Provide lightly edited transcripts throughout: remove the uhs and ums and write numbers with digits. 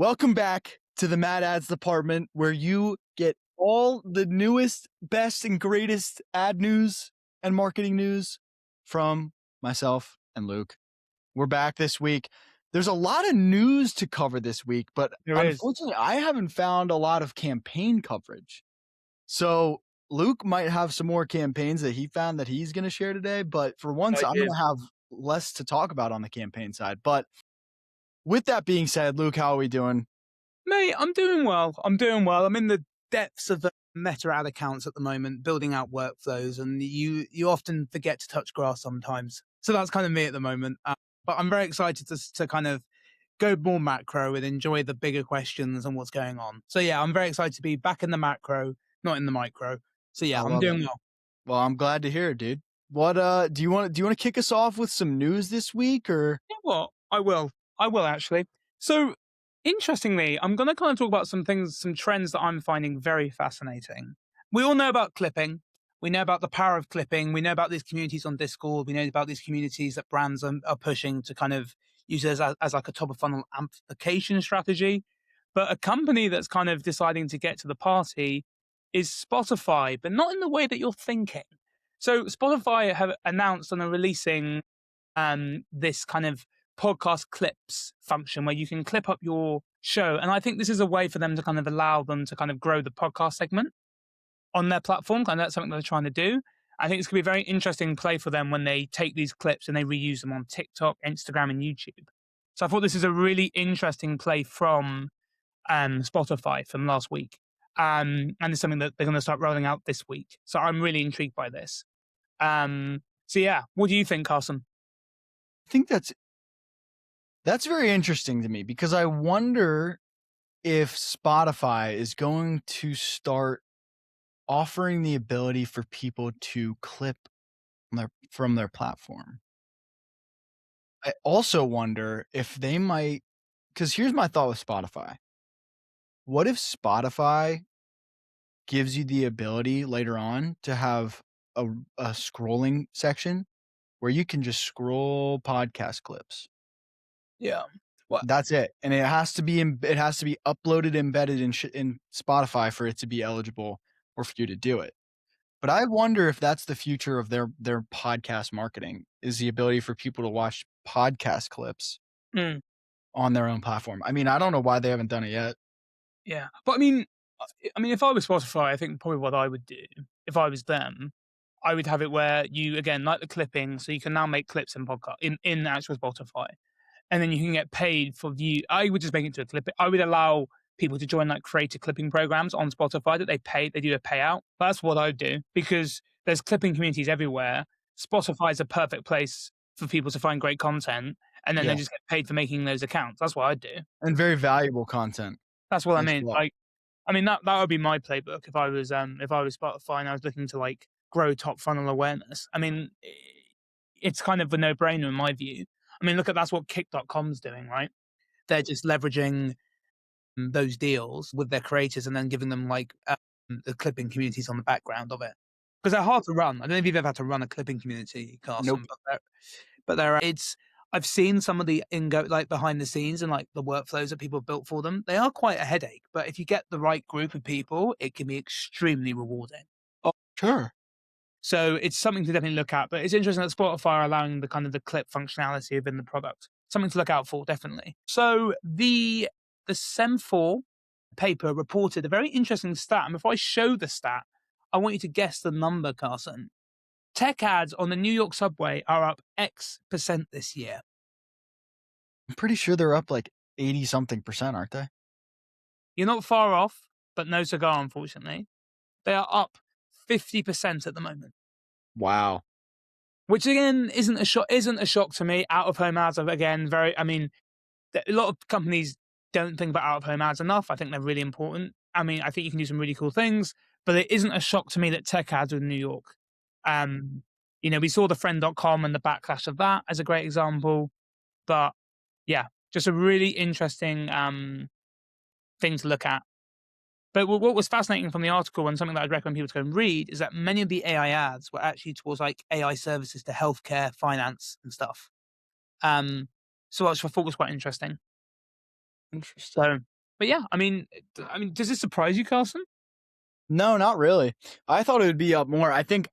Welcome back to the Mad Ads department where you get all the newest, best, and greatest ad news and marketing news from myself and Luke. We're back this week. There's a lot of news to cover this week, but There is. unfortunately, I haven't found a lot of campaign coverage. So Luke might have some more campaigns that he found that he's going to share today, but for once, I I'm do. going to have less to talk about on the campaign side. But with that being said, Luke, how are we doing? Mate, I'm doing well. I'm in the depths of the meta ad accounts at the moment, building out workflows, and you often forget to touch grass sometimes. So that's kind of me at the moment. But I'm very excited to kind of go more macro and enjoy the bigger questions and what's going on. So yeah, I'm very excited to be back in the macro, not in the micro. So yeah, I I'm love it. doing well. Well, I'm glad to hear it, dude. What do you want to kick us off with some news this week or You know what? I will actually. So interestingly, I'm going to kind of talk about some things, some trends that I'm finding very fascinating. We all know about clipping. We know about the power of clipping. We know about these communities on Discord. We know about these communities that brands are pushing to kind of use it as like a top of funnel amplification strategy. But a company that's kind of deciding to get to the party is Spotify, but not in the way that you're thinking. So Spotify have announced and are releasing this kind of podcast clips function where you can clip up your show. And I think this is a way for them to kind of allow them to kind of grow the podcast segment on their platform. And that's something they're trying to do. I think it's going to be a very interesting play for them when they take these clips and they reuse them on TikTok, Instagram, and YouTube. So I thought this is a really interesting play from Spotify from last week. And it's something that they're going to start rolling out this week. So I'm really intrigued by this. So yeah, what do you think, Carson? I think that's very interesting to me because I wonder if Spotify is going to start offering the ability for people to clip from their platform. I also wonder if they might, because here's my thought with Spotify. What if Spotify gives you the ability later on to have a scrolling section where you can just scroll podcast clips? Yeah. Well, That's it, and it has to be uploaded, embedded in Spotify for it to be eligible or for you to do it. But I wonder if that's the future of their podcast marketing, is the ability for people to watch podcast clips mm, on their own platform. I mean, I don't know why they haven't done it yet. yeah. But I mean, if I was Spotify, I think probably what I would do if I was them, I would have it where you again like the clipping, so you can now make clips in podcast in actual Spotify, and then you can get paid for view. I would just make it to a clip. I would allow people to join like creator clipping programs on Spotify that they do a payout. That's what I'd do because there's clipping communities everywhere. Spotify is a perfect place for people to find great content, and then they Yeah, just get paid for making those accounts. That's what I'd do. and very valuable content That's what I as mean. well. Like, I mean that would be my playbook if I was Spotify and I was looking to like grow top funnel awareness. I mean, it's kind of a no brainer in my view. I mean, look at that's what Kick.com's doing, right? They're just leveraging those deals with their creators and then giving them like the clipping communities on the background of it because they're hard to run. I don't know if you've ever had to run a clipping community, Nope. Carson, but they're it's. I've seen some of the like behind the scenes and like the workflows that people have built for them. They are quite a headache, but if you get the right group of people, it can be extremely rewarding. Oh, sure. So it's something to definitely look at. But it's interesting that Spotify are allowing the kind of the clip functionality within the product. Something to look out for, definitely. So the SEM4 paper reported a very interesting stat. And before I show the stat, I want you to guess the number, Carson. Tech ads on the New York subway are up X% this year. I'm pretty sure they're up like 80 something percent, aren't they? You're not far off, but no cigar, unfortunately. They are up 50% at the moment, Wow. which again isn't a shock to me. Out of home ads are again very. I mean, a lot of companies don't think about out of home ads enough. I think they're really important. I mean, I think you can do some really cool things, but it isn't a shock to me that tech ads are in New York. Um, we saw the friend.com and the backlash of that as a great example. But yeah, just a really interesting thing to look at. But what was fascinating from the article and something that I'd recommend people to go and read is that many of the AI ads were actually towards like AI services to healthcare, finance, and stuff. So which I thought was quite interesting. Interesting. So, but yeah, I mean, does this surprise you, Carson? No, not really. I thought it would be up more. I think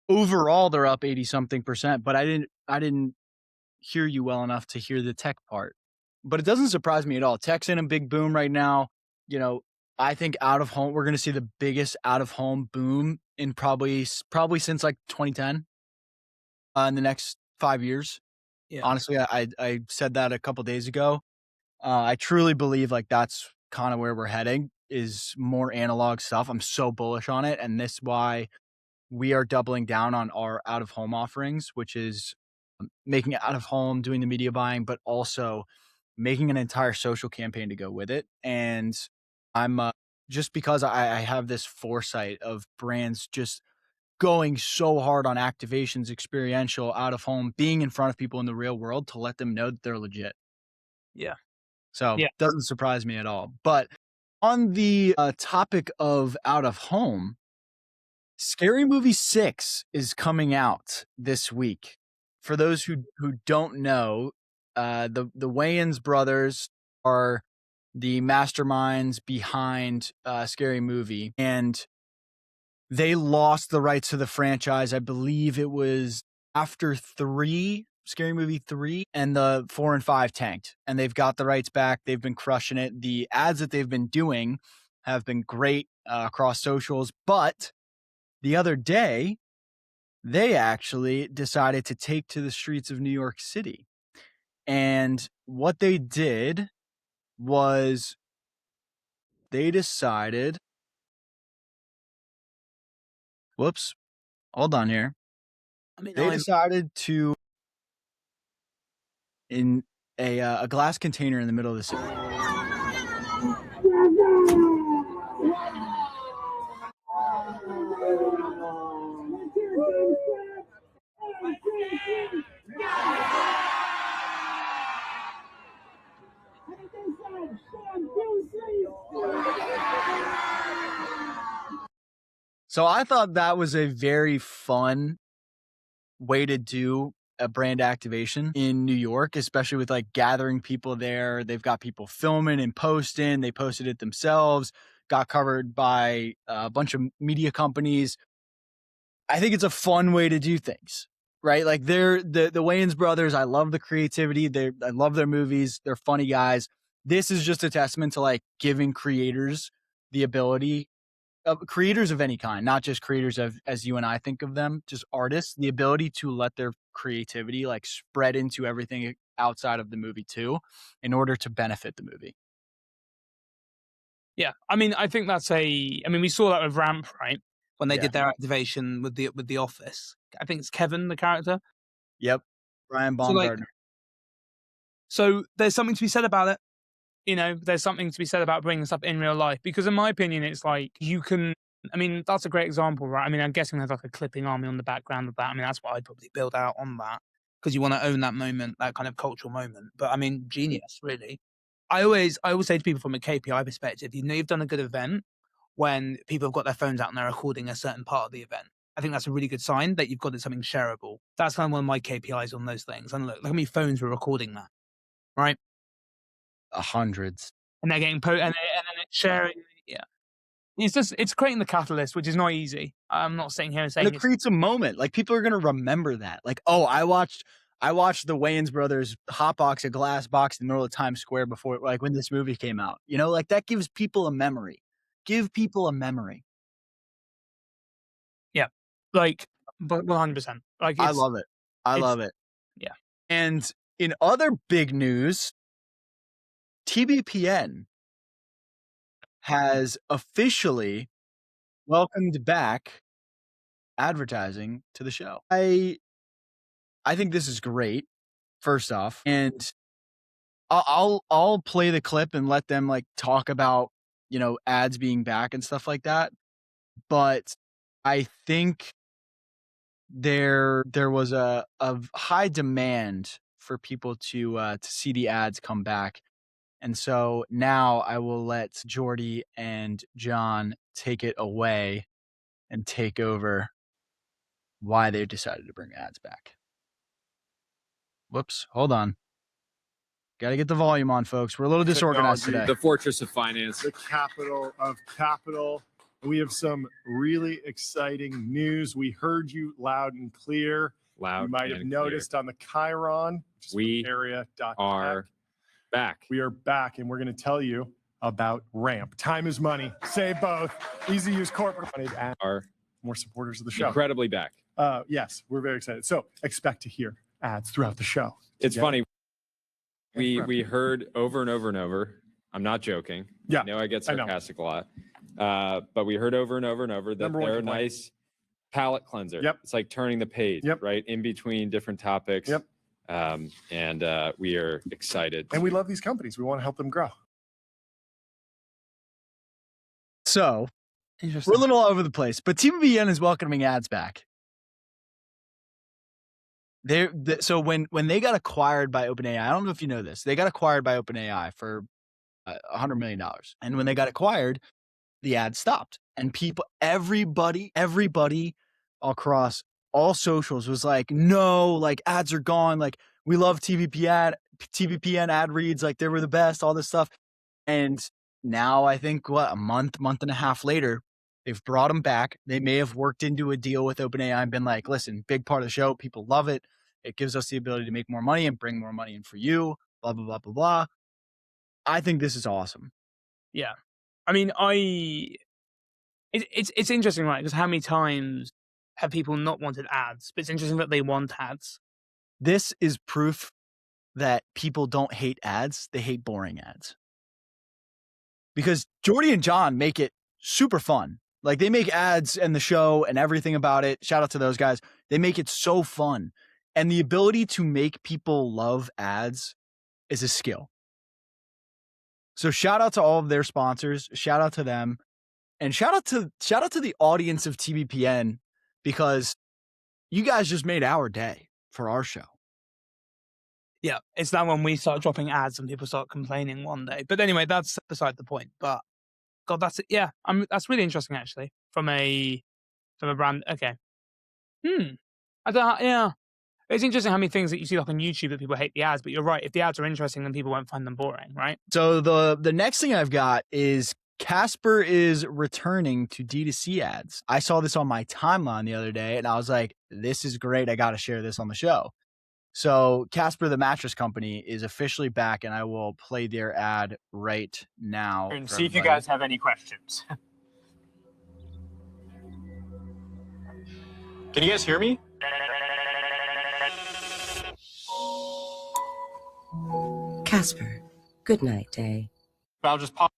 overall they're up 80 something percent, but I didn't hear you well enough to hear the tech part. But it doesn't surprise me at all. Tech's in a big boom right now. You know, I think out of home, we're going to see the biggest out of home boom in probably since like 2010 in the next 5 years. Yeah. Honestly, I said that a couple days ago. I truly believe like that's kind of where we're heading is more analog stuff. I'm so bullish on it, and this why we are doubling down on our out of home offerings, which is making it out of home, doing the media buying, but also making an entire social campaign to go with it. And I'm just because I have this foresight of brands just going so hard on activations, experiential, out of home, being in front of people in the real world to let them know that they're legit. Yeah. So Yeah. doesn't surprise me at all. But on the topic of out of home, Scary Movie 6 is coming out this week. For those who don't know, the Wayans brothers are the masterminds behind Scary Movie, and they lost the rights to the franchise. I believe it was after 3, Scary Movie 3, and the 4 and 5 tanked, and they've got the rights back. They've been crushing it. The ads that they've been doing have been great across socials, but the other day, they actually decided to take to the streets of New York City. And what they did was they decided, whoops, hold on here. I mean, They I'm decided to in a glass container in the middle of the city. So I thought that was a very fun way to do a brand activation in New York, especially with like gathering people there. They've got people filming and posting. They posted it themselves, got covered by a bunch of media companies. I think it's a fun way to do things, right? Like they're the Wayans brothers. I love the creativity. I love their movies. They're funny guys. This is just a testament to like giving creators the ability creators of any kind, not just creators of as you and I think of them, just artists, the ability to let their creativity like spread into everything outside of the movie too, in order to benefit the movie. yeah. I mean, I think that's a. I mean, we saw that with Ramp, right? When they Yeah. did their activation with the Office. I think it's Kevin, the character. Yep. Brian So like, Baumgartner. so there's something to be said about it. You know, there's something to be said about bringing stuff in real life because, in my opinion, it's like you can. I mean, that's a great example, right? I mean, I'm guessing there's like a clipping army on the background of that. I mean, that's what I'd probably build out on that because you want to own that moment, that kind of cultural moment. But I mean, genius, really. I always say to people from a KPI perspective, you know, you've done a good event when people have got their phones out and they're recording a certain part of the event. I think that's a really good sign that you've got it something shareable. That's kind of one of my KPIs on those things. And look how many phones were recording that, right? Hundreds. And they're getting and then it's sharing. Yeah, it's just it's creating the catalyst, which is not easy. I'm not sitting here and And saying it it's creates a moment. Like people are gonna remember that. Like, oh, I watched the Wayans brothers hotbox a glass box in the middle of Times Square before like when this movie came out. You know, like that gives people a memory. Give people a memory. yeah, like but 100%. Like I love it. I it's love it. yeah. And in other big news, TBPN has officially welcomed back advertising to the show. I think this is great, first off, and I'll play the clip and let them like talk about, ads being back and stuff like that. But I think there was a high demand for people to see the ads come back. And so now I will let Jordy and John take it away and take over why they decided to bring ads back. Whoops, hold on. Got to get the volume on, folks. We're a little disorganized today. The fortress of finance. The capital of capital. We have some really exciting news. We heard you loud and clear. You might have noticed on the Chiron, we are back. We are back, and we're going to tell you about Ramp. Time is money. Save both. Easy use corporate money to add more supporters of the show. Incredibly back. Yes, we're very excited. So expect to hear ads throughout the show. It's funny. We heard over and over and over. I'm not joking. Yeah, I know I get sarcastic a lot. But we heard over and over and over that they're a nice palate cleanser. Yep. It's like turning the page, right? In between different topics. Yep. And we are excited. And we love these companies. We want to help them grow. So we're a little all over the place, but TBPN is welcoming ads back. So when they got acquired by OpenAI, I don't know if you know this, they got acquired by OpenAI for $100 million. And when they got acquired, the ads stopped. And everybody across all socials was like, no, like ads are gone. Like we love TBPN ad reads, like they were the best, all this stuff. And now I think a month and a half later, they've brought them back. They may have worked into a deal with OpenAI and been like, listen, big part of the show. People love it. It gives us the ability to make more money and bring more money in for you, blah, blah, blah, blah, blah. I think this is awesome. Yeah. I mean, it's interesting, right? Because how many times have people not wanted ads? But it's interesting that they want ads. This is proof that people don't hate ads. They hate boring ads. Because Jordy and John make it super fun. Like they make ads and the show and everything about it. Shout out to those guys. They make it so fun. And the ability to make people love ads is a skill. So shout out to all of their sponsors. Shout out to them. And shout out to the audience of TBPN, because you guys just made our day for our show. Yeah, it's that when we start dropping ads and people start complaining one day. But anyway, that's beside the point. But God, that's it. Yeah, that's really interesting actually from a brand. Okay. I don't. Yeah, it's interesting how many things that you see like on YouTube that people hate the ads. But you're right. If the ads are interesting, then people won't find them boring, right? So the next thing I've got is Casper is returning to D2C ads. I saw this on my timeline the other day and I was like, this is great. I got to share this on the show. So Casper, the mattress company, is officially back, and I will play their ad right now. And see if you guys have any questions. Can you guys hear me? Casper, good night, day. I'll just pop.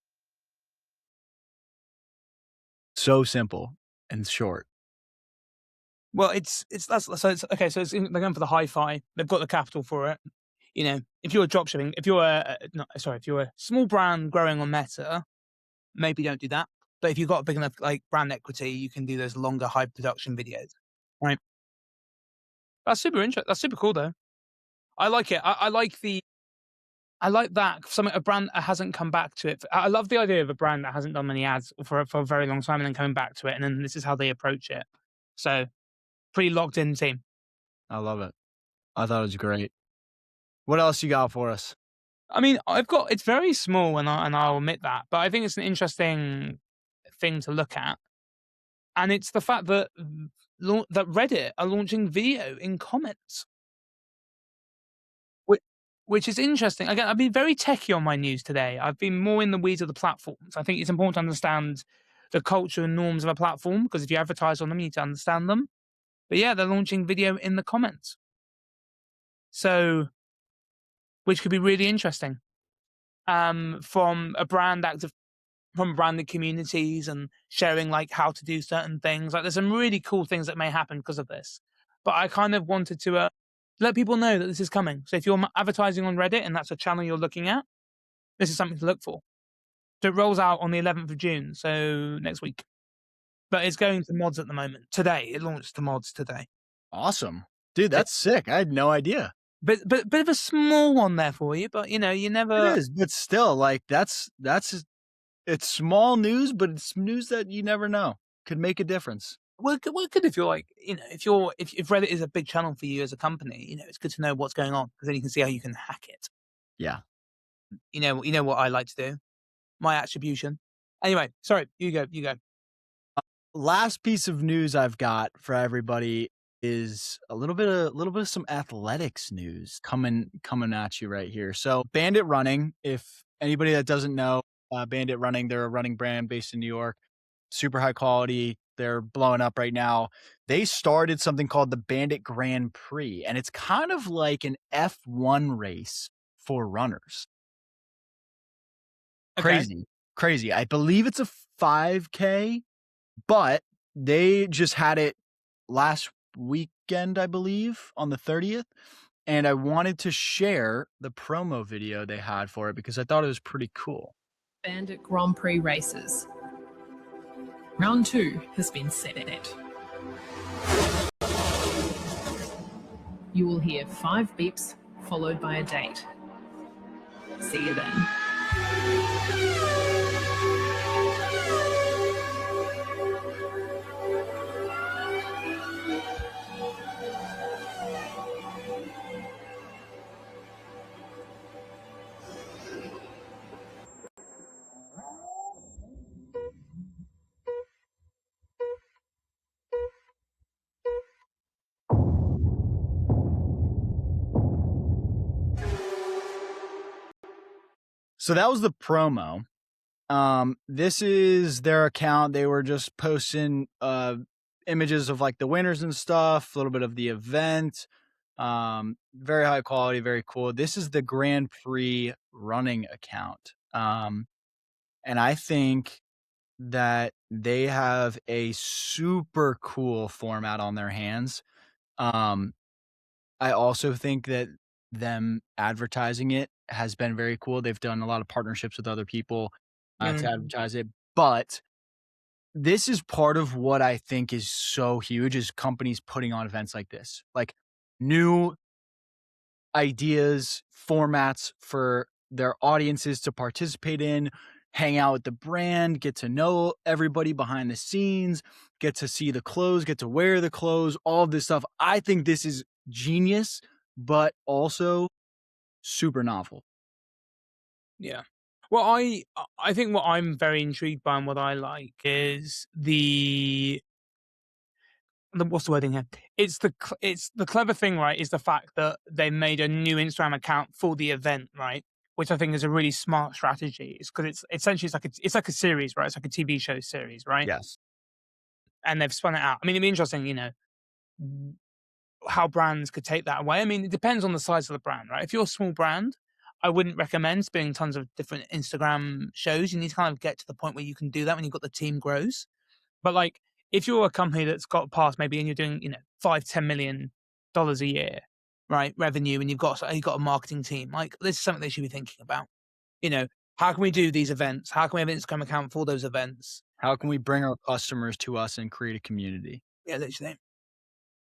So simple and short. Well, it's okay. So they're going for the hi-fi. They've got the capital for it. You know, if you're dropshipping, if you're a small brand growing on Meta, maybe don't do that. But if you've got big enough like brand equity, you can do those longer high production videos, right? That's super interesting. That's super cool though. I like it. I like that. A brand that hasn't come back to it. I love the idea of a brand that hasn't done many ads for a very long time and then coming back to it, and then this is how they approach it. So, pretty locked in team. I love it. I thought it was great. What else you got for us? I mean, it's very small, and I'll admit that, but I think it's an interesting thing to look at, and it's the fact that Reddit are launching video in comments, which is interesting. Again, I've been very techie on my news today. I've been more in the weeds of the platforms. I think it's important to understand the culture and norms of a platform, because if you advertise on them, you need to understand them. But yeah, they're launching video in the comments. So, which could be really interesting. From branded communities and sharing like how to do certain things. Like there's some really cool things that may happen because of this. But I kind of wanted to let people know that this is coming. So if you're advertising on Reddit and that's a channel you're looking at, this is something to look for. So it rolls out on the 11th of June, so next week. But it's going to mods at the moment. Today, it launched to mods today. Awesome. Dude, that's sick. I had no idea. But bit of a small one there for you, but you know, you never... It is, but still, like, it's small news, but it's news that you never know. Could make a difference. Well, good if you're like, you know, if Reddit is a big channel for you as a company, you know, it's good to know what's going on, because then you can see how you can hack it. Yeah. You know what I like to do. My attribution. Anyway, sorry, you go. Last piece of news I've got for everybody is a little bit of some athletics news coming at you right here. So Bandit Running, if anybody that doesn't know, Bandit Running, they're a running brand based in New York, super high quality. They're blowing up right now. They started something called the Bandit Grand Prix, and it's kind of like an F1 race for runners. Okay. Crazy. I believe it's a 5K, but they just had it last weekend, I believe, on the 30th. And I wanted to share the promo video they had for it because I thought it was pretty cool. Bandit Grand Prix races. Round 2 has been set. You will hear 5 beeps followed by a date. See you then. So that was the promo. This is their account. They were just posting images of like the winners and stuff, a little bit of the event. Very high quality, very cool. This is the Grand Prix running account. And I think that they have a super cool format on their hands. I also think that them advertising it has been very cool. They've done a lot of partnerships with other people to advertise it. But this is part of what I think is so huge is companies putting on events like this, like new ideas, formats for their audiences to participate in, hang out with the brand, get to know everybody behind the scenes, get to see the clothes, get to wear the clothes, all of this stuff. I think this is genius, but also super novel. Yeah. Well, I think what I'm very intrigued by and what I like is what's the wording here? It's the clever thing, right? Is the fact that they made a new Instagram account for the event, right? Which I think is a really smart strategy. It's because it's essentially it's like a series, right? It's like a TV show series, right? Yes. And they've spun it out. I mean, it'd be interesting, how brands could take that away. I mean, it depends on the size of the brand, right? If you're a small brand, I wouldn't recommend spinning tons of different Instagram shows. You need to kind of get to the point where you can do that when you've got the team grows. But like, if you're a company that's got past maybe and you're doing, $5-10 million a year, right, revenue, and you've got a marketing team, like this is something they should be thinking about. How can we do these events? How can we have an Instagram account for those events? How can we bring our customers to us and create a community? Yeah, literally.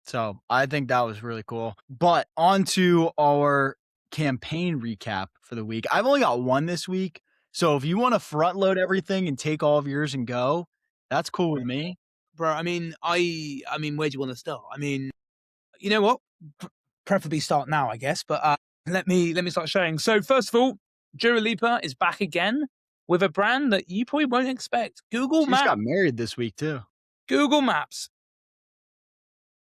So I think that was really cool. But on to our campaign recap for the week. I've only got one this week. So if you want to front load everything and take all of yours and go, that's cool with me. Bro, I mean, where do you want to start? I mean, you know what? Preferably start now, I guess. But let me start sharing. So first of all, Dua Lipa is back again with a brand that you probably won't expect. Google Maps. She got married this week too. Google Maps.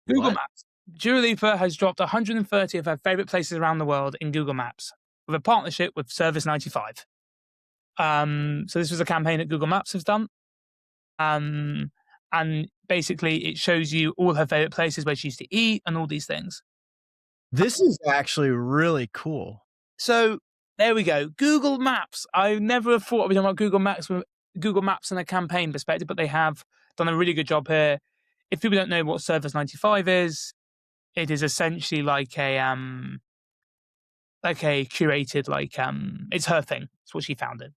Maps. Dua Lipa has dropped 130 of her favorite places around the world in Google Maps with a partnership with Service 95. So this was a campaign that Google Maps has done. And basically it shows you all her favorite places where she used to eat and all these things. This is actually really cool. So there we go. Google Maps. I never thought I'd be talking about Google Maps in a campaign perspective, but they have done a really good job here. If people don't know what Service 95 is, it is essentially like a curated, it's her thing. It's what she founded.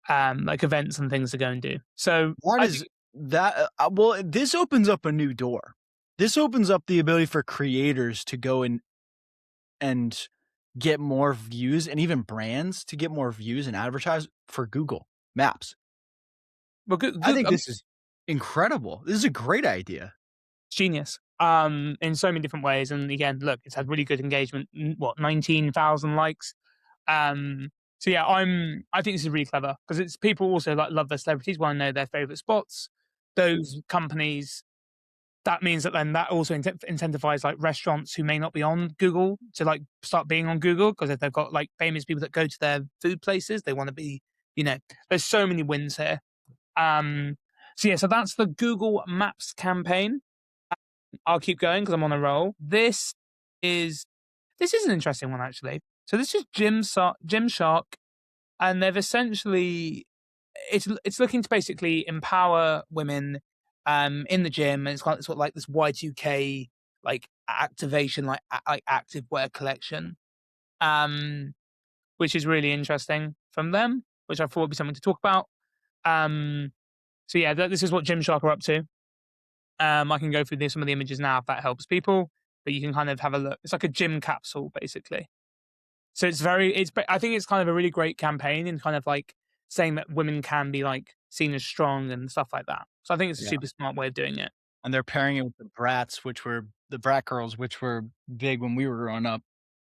So, like events and things to go and do. So this opens up a new door. This opens up the ability for creators to go and get more views, and even brands to get more views and advertise for Google Maps. Well, I think this is incredible. This is a great idea. Genius. In so many different ways. And again, look, it's had really good engagement. 19,000 likes So yeah, I think this is really clever because it's people also like love their celebrities, want to know their favorite spots. Those companies, that means that then that also incentivizes like restaurants who may not be on Google to like start being on Google, because if they've got like famous people that go to their food places, they want to be, there's so many wins here. So yeah, so that's the Google Maps campaign. I'll keep going because I'm on a roll. This is an interesting one actually. So this is Gymshark, and they've essentially it's looking to basically empower women in the gym, and it's got sort of like this Y2K like activation, like active wear collection, which is really interesting from them, which I thought would be something to talk about. So yeah, this is what Gymshark are up to. I can go through some of the images now if that helps people, but you can kind of have a look. It's like a gym capsule basically. So I think it's kind of a really great campaign in kind of like saying that women can be like seen as strong and stuff like that. So I think it's a super smart way of doing it. And they're pairing it with the brats, which were the brat girls, which were big when we were growing up.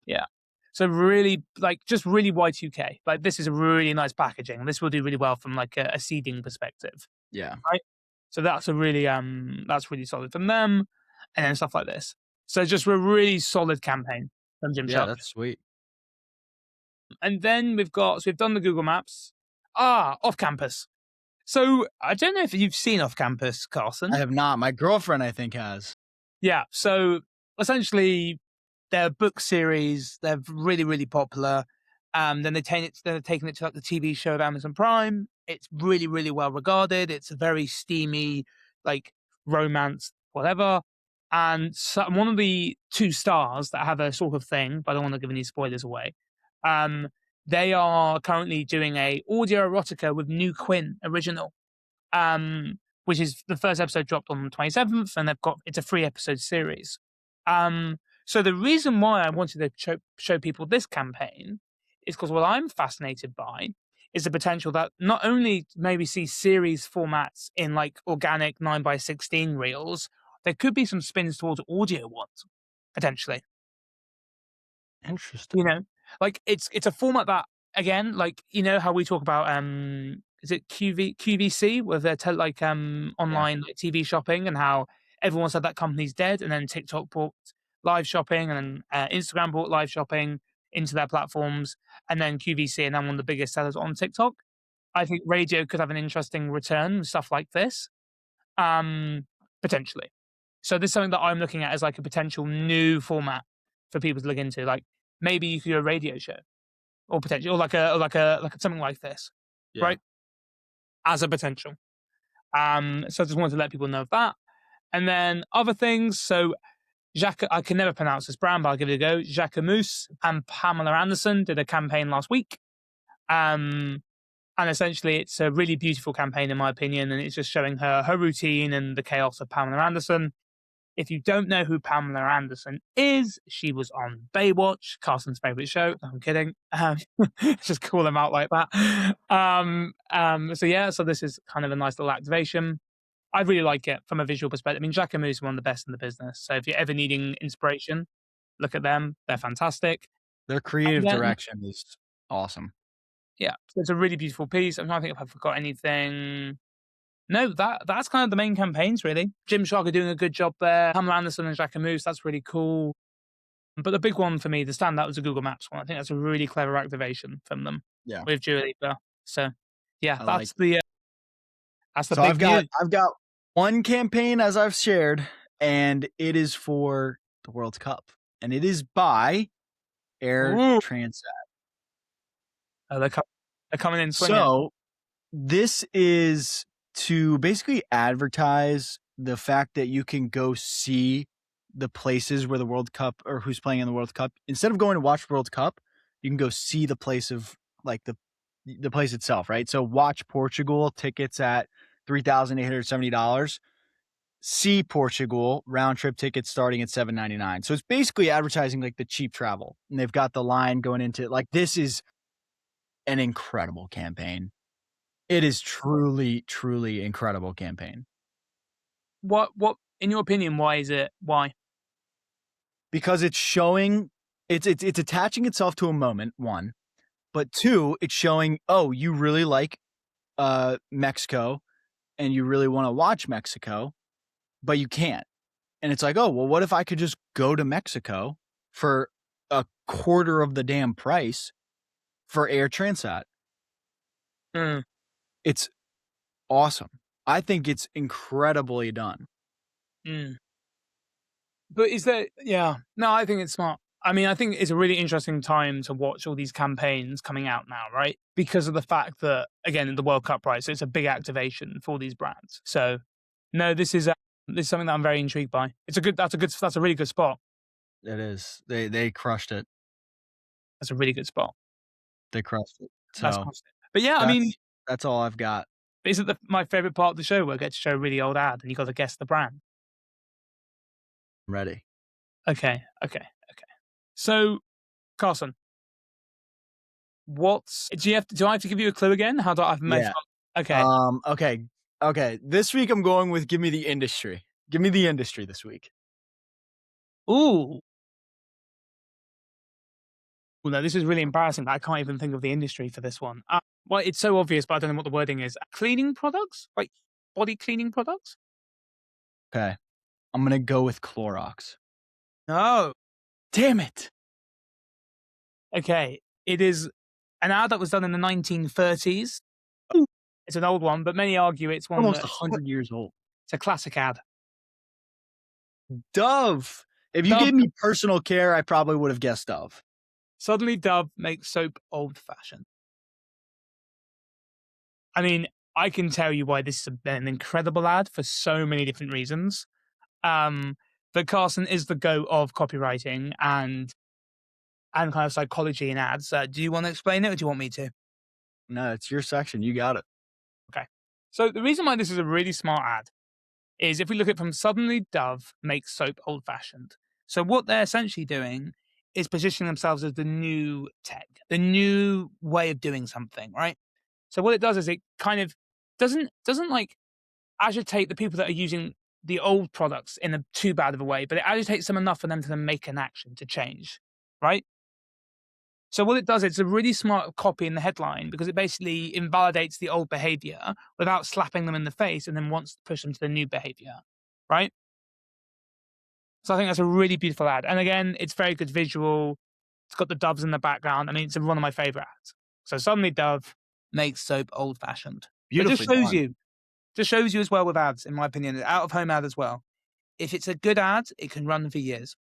Yeah. So really, like, just really Y2K. Like, this is a really nice packaging. This will do really well from like a seeding perspective. Yeah. Right. So that's really solid from them, and then stuff like this. So just a really solid campaign from Gymshark. Yeah, that's sweet. And then we've done the Google Maps. Off campus. So I don't know if you've seen Off Campus, Carson. I have not. My girlfriend, I think, has. Yeah. So essentially, they're a book series. They're really, really popular. Then they're taking it to like the TV show of Amazon Prime. It's really, really well regarded. It's a very steamy, like romance, whatever. And so one of the two stars that have a sort of thing, but I don't want to give any spoilers away. They are currently doing a audio erotica with New Quinn original, which is the first episode dropped on the 27th, and it's a 3-episode series. So the reason why I wanted to show people this campaign is because what I'm fascinated by is the potential that not only maybe see series formats in like organic 9x16 reels, there could be some spins towards audio ones, potentially. Interesting. Like it's a format that, again, like, how we talk about is it QVC, where they're online like TV shopping, and how everyone said that company's dead, and then TikTok bought live shopping, and then Instagram bought live shopping into their platforms, and then QVC, and then one of the biggest sellers on TikTok. I think radio could have an interesting return with stuff like this, potentially. So this is something that I'm looking at as like a potential new format for people to look into. Like maybe you could do a radio show, or potentially, or like something like this, right? As a potential. So I just wanted to let people know of that. And then other things. So I can never pronounce this brand, but I'll give it a go. Jacquemus and Pamela Anderson did a campaign last week. And essentially it's a really beautiful campaign in my opinion, and it's just showing her routine and the chaos of Pamela Anderson. If you don't know who Pamela Anderson is, she was on Baywatch, Carson's favorite show. No, I'm kidding. Just call them out like that. So this is kind of a nice little activation. I really like it from a visual perspective. I mean, Jacquemus is one of the best in the business. So if you're ever needing inspiration, look at them. They're fantastic. Their creative direction is awesome. Yeah, so it's a really beautiful piece. I'm trying to think if I forgot anything. No, that's kind of the main campaigns, really. Gymshark are doing a good job there. Pamela Anderson and Jacquemus, that's really cool. But the big one for me, the standout, was the Google Maps one. I think that's a really clever activation from them. Yeah, with Dua Lipa. So, yeah, that's big news. I've got one campaign, as I've shared, and it is for the World Cup, and it is by Air Transat. Oh, they're coming in swinging. So this is to basically advertise the fact that you can go see the places where the World Cup, or who's playing in the World Cup. Instead of going to watch the World Cup, you can go see the place of like the place itself, right? So watch Portugal, tickets at $3,870. See Portugal, round trip tickets starting at $799. So it's basically advertising like the cheap travel. And they've got the line going into it. Like, this is an incredible campaign. It is truly, truly incredible campaign. What in your opinion, why is it? Why? Because it's showing, it's attaching itself to a moment, one. but 2, it's showing, oh, you really like Mexico and you really want to watch Mexico, but you can't. And it's like, oh, well, what if I could just go to Mexico for a quarter of the damn price for Air Transat? It's awesome. I think it's incredibly done. But is there, no, I think it's smart. I mean, I think it's a really interesting time to watch all these campaigns coming out now, right? Because of the fact that, again, in the World Cup, right? So it's a big activation for these brands. So, no, this is something that I'm very intrigued by. That's a really good spot. It is. They crushed it. That's a really good spot. They crushed it. So, that's awesome. But yeah, I mean, that's all I've got. Isn't my favorite part of the show where I get to show a really old ad and you got to guess the brand? I'm ready. Okay. So, Carson, do I have to give you a clue again? How do I make? Yeah. Okay. This week I'm going with give me the industry. Give me the industry this week. Ooh. Well, no, this is really embarrassing. I can't even think of the industry for this one. Well, it's so obvious, but I don't know what the wording is. Cleaning products? Like body cleaning products? Okay. I'm going to go with Clorox. No. Damn it. Okay. It is an ad that was done in the 1930s. It's an old one, but many argue it's one almost 100 years old. It's a classic ad. Dove. If you gave me personal care, I probably would have guessed Dove. Suddenly Dove makes soap old-fashioned. I mean, I can tell you why this is an incredible ad for so many different reasons. But Carson is the GOAT of copywriting and kind of psychology in ads. Do you want to explain it or do you want me to? No, it's your section. You got it. Okay. So the reason why this is a really smart ad is if we look at it from suddenly Dove makes soap old-fashioned. So what they're essentially doing is positioning themselves as the new tech, the new way of doing something, right? So what it does is it kind of doesn't like agitate the people that are using the old products in a too bad of a way, but it agitates them enough for them to then make an action to change, right? So what it does, it's a really smart copy in the headline because it basically invalidates the old behavior without slapping them in the face and then wants to push them to the new behavior, right? So I think that's a really beautiful ad. And again, it's very good visual. It's got the doves in the background. I mean, it's one of my favorite ads. So suddenly Dove makes soap old-fashioned. Beautifully done. Just shows you as well with ads, in my opinion, an out-of-home ad as well. If it's a good ad, it can run for years.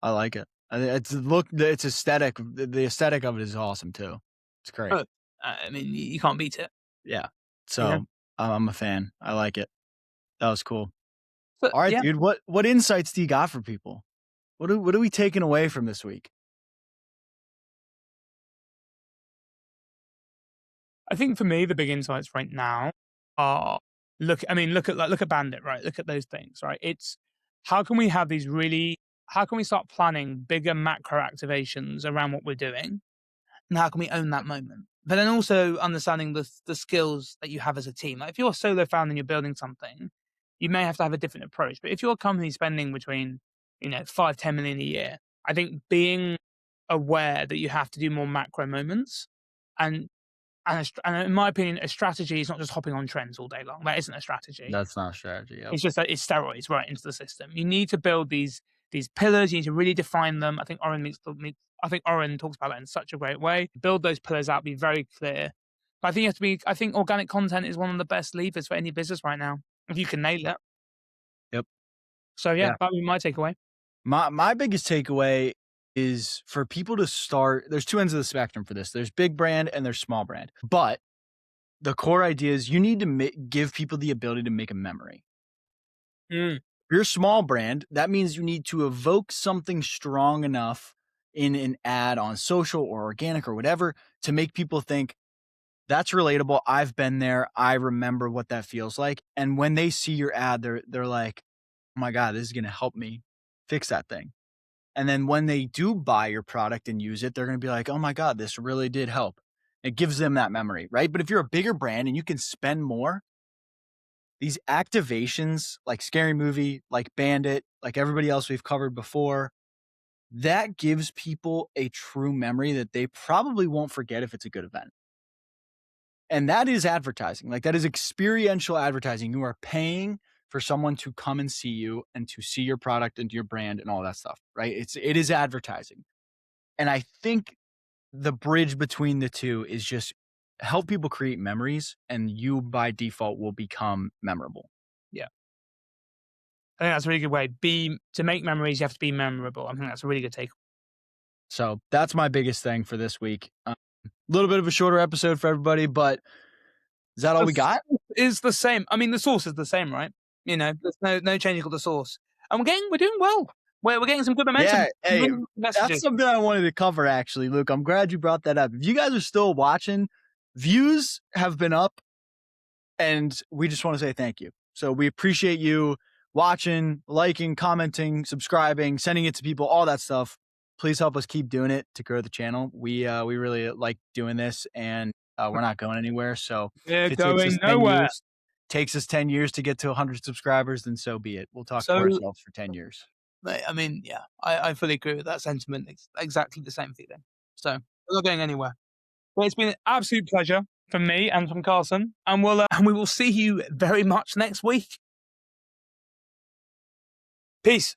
I like it. It's aesthetic. The aesthetic of it is awesome too. It's great. I mean, you can't beat it. Yeah. So I'm a fan. I like it. That was cool. But, all right, dude. What insights do you got for people? What are we taking away from this week? I think for me, the big insights right now are look at Bandit, right? Look at those things, right? It's how can we start planning bigger macro activations around what we're doing, and how can we own that moment? But then also understanding the skills that you have as a team. Like if you're a solo founder and you're building something, you may have to have a different approach. But if your company's spending between 5-10 million a year, I think being aware that you have to do more macro moments and in my opinion, a strategy is not just hopping on trends all day long. That isn't a strategy. That's not a strategy. Yep. It's just that it's steroids right into the system. You need to build these pillars. You need to really define them. I think Oren talks about that in such a great way. Build those pillars out. Be very clear. But I think organic content is one of the best levers for any business right now. If you can nail it. Yep. So that would be my takeaway. My biggest takeaway is for people to start. There's two ends of the spectrum for this. There's big brand and there's small brand. But the core idea is you need to give people the ability to make a memory. If you're a small brand, that means you need to evoke something strong enough in an ad on social or organic or whatever to make people think that's relatable. I've been there. I remember what that feels like. And when they see your ad, they're like, oh my God, this is going to help me fix that thing. And then when they do buy your product and use it, they're going to be like, oh my God, this really did help. It gives them that memory, right? But if you're a bigger brand and you can spend more, these activations like Scary Movie, like Bandit, like everybody else we've covered before, that gives people a true memory that they probably won't forget if it's a good event. And that is advertising. Like, that is experiential advertising. You are paying for someone to come and see you and to see your product and your brand and all that stuff, right? It is advertising. And I think the bridge between the two is just help people create memories, and you by default will become memorable. Yeah. I think that's a really good way. To make memories, you have to be memorable. I think that's a really good take. So that's my biggest thing for this week. A little bit of a shorter episode for everybody, but is that all we got? Is the same. I mean, the source is the same, right? You know, there's no changing of the source. And we're doing well. We're getting some good momentum. Yeah, hey, that's something I wanted to cover, actually, Luke. I'm glad you brought that up. If you guys are still watching, views have been up, and we just want to say thank you. So we appreciate you watching, liking, commenting, subscribing, sending it to people, all that stuff. Please help us keep doing it to grow the channel. We really like doing this, and we're not going anywhere. So if it going nowhere. Takes us 10 years to get to 100 subscribers, then so be it. We'll talk to ourselves for 10 years. I mean, yeah, I fully agree with that sentiment. It's exactly the same feeling. So we're not going anywhere. Well, it's been an absolute pleasure from me and from Carson, and we will see you very much next week. Peace.